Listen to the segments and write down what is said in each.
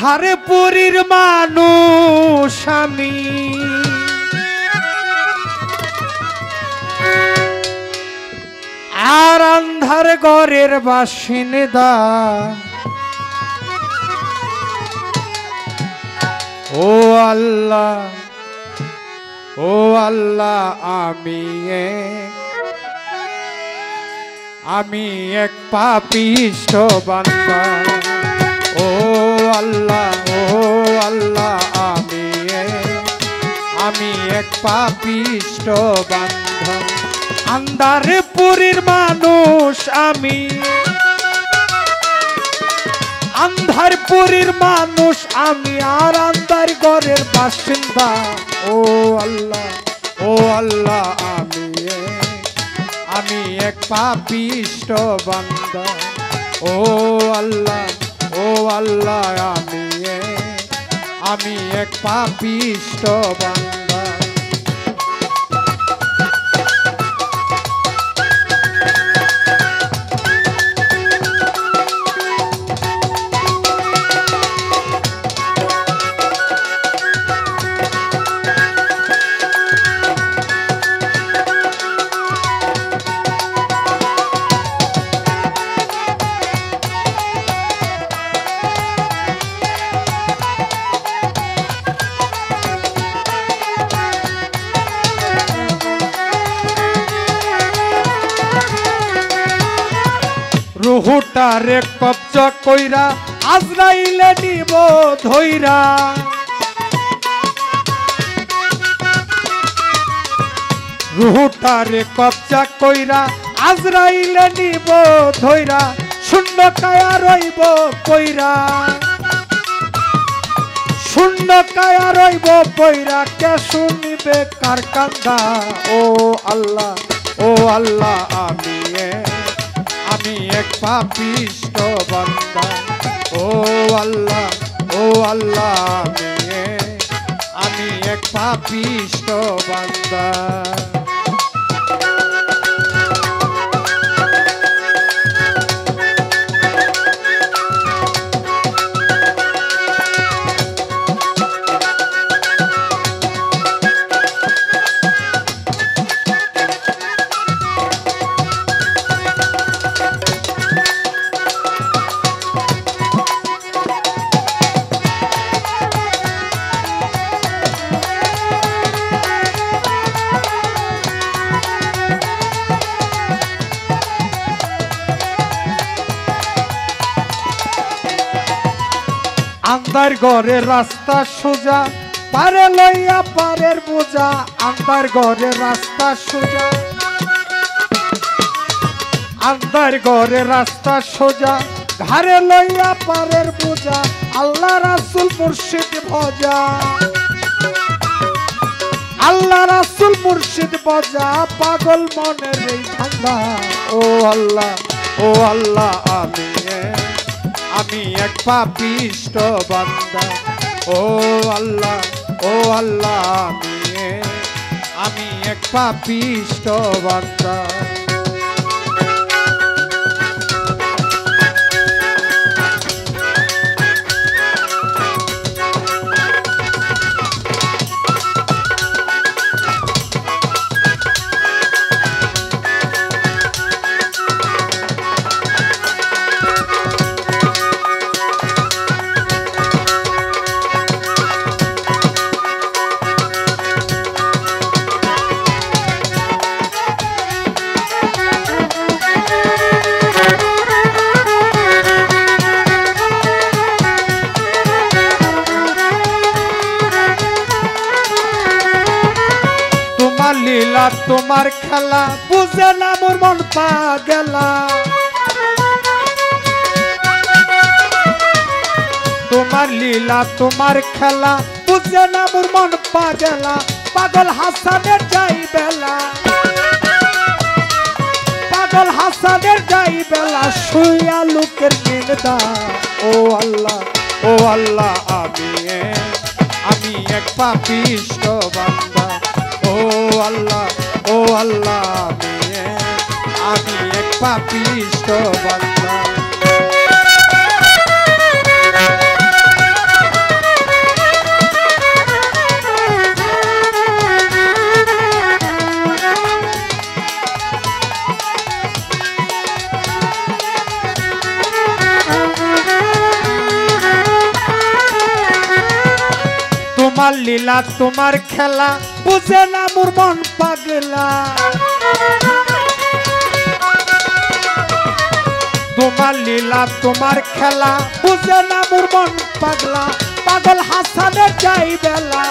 আন্ধারে পুরীর মানুষ আমি, আর আন্ধার ঘরের বাসিন্দা। ও আল্লাহ, ও আল্লাহ, আমি এক পাপিষ্ঠ বান্দা। ও আল্লাহ, ও আল্লাহ, আমি এক পাপিষ্ঠ বান্দা। আন্ধারে পুরীর মানুষ আমি, আন্ধার পুরীর মানুষ আমি, আর আন্ধার ঘরের বাসিন্দা। ও আল্লাহ, ও আল্লাহ, আমি এক পাপিষ্ঠ বান্দা। ও আল্লাহ, ও আল্লাহ, আমি এক পাপিষ্ঠ বান্দা। রুহুটারে কবজা কইরা আজরাইলে নিব ধইরা। রুহুটারে কবজা কইরা আজরাইলে নিব ধইরা। শূন্য কায়া রইব কইরা, শূন্য কায়া রইব কইরা, কে শুনিবে কার কান্দা। ও আল্লাহ, ও আল্লাহ, আমি এক পাপিষ্ঠ বান্দা। ও আল্লাহ, ও আল্লাহ, আমি এক পাপিষ্ঠ বান্দা। আন্ধার ঘরে রাস্তা সোজা, পারে লইয়া পারের বোঝা। আন্ধার ঘরে রাস্তা সোজা, আন্ধার ঘরে রাস্তা সোজা, ঘরে লইয়া পারের বোঝা। আল্লাহ রাসূল মুর্শিদ ভজা, আল্লাহ রাসূল মুর্শিদ ভজা, পাগল মনের এই ঠান্ডা। ও আল্লাহ, ও আল্লাহ, আমি এক পাপিষ্ঠ বান্দা। ও আল্লাহ, ও আল্লাহ, আমি এক পাপিষ্ঠ বান্দা। লীলা তোমার খেলা বুঝে না মোর মন পাগলা। তোমার লীলা তোমার খেলা বুঝে না মোর মন পাগলা। পাগল হাসানের যাই বেলা, পাগল হাসানের যাই বেলা, শুইয়া লোকের নিন্দা। ও আল্লাহ, ও আল্লাহ, আমি এক পাপিষ্ঠ বান্দা। ও আল্লাহ, ও আল্লাহ, আমি এক পাপিষ্ঠ বান্দা। তোমার লীলা তোমার খেলা বুঝে না মোর মন পাগলা তোমার লীলা তোমার খেলা বুঝে না মোর মন পাগলা পাগল হাসানের যাই বেলা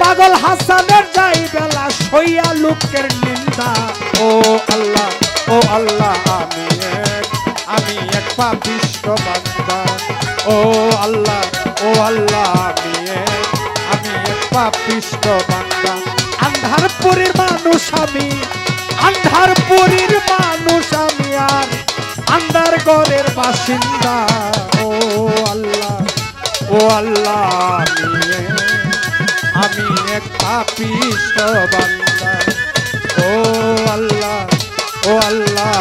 পাগল হাসানের যাই বেলা সইয়া লোকের নিন্দা ও আল্লাহ আমি এক পাপিষ্ঠ বান্দা ও আল্লাহ আমি এক পাপিষ্ঠ বান্দা আন্ধারপুরীর মানুষ আমি আন্ধারপুরীর মানুষ আমি আর আন্ধার ঘরের বাসিন্দা ও আল্লাহ আমি এক পাপিষ্ঠ বান্দা ও আল্লাহ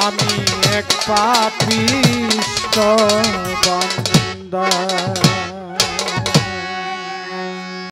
আমি এক পাপিষ্ঠ বান্দা।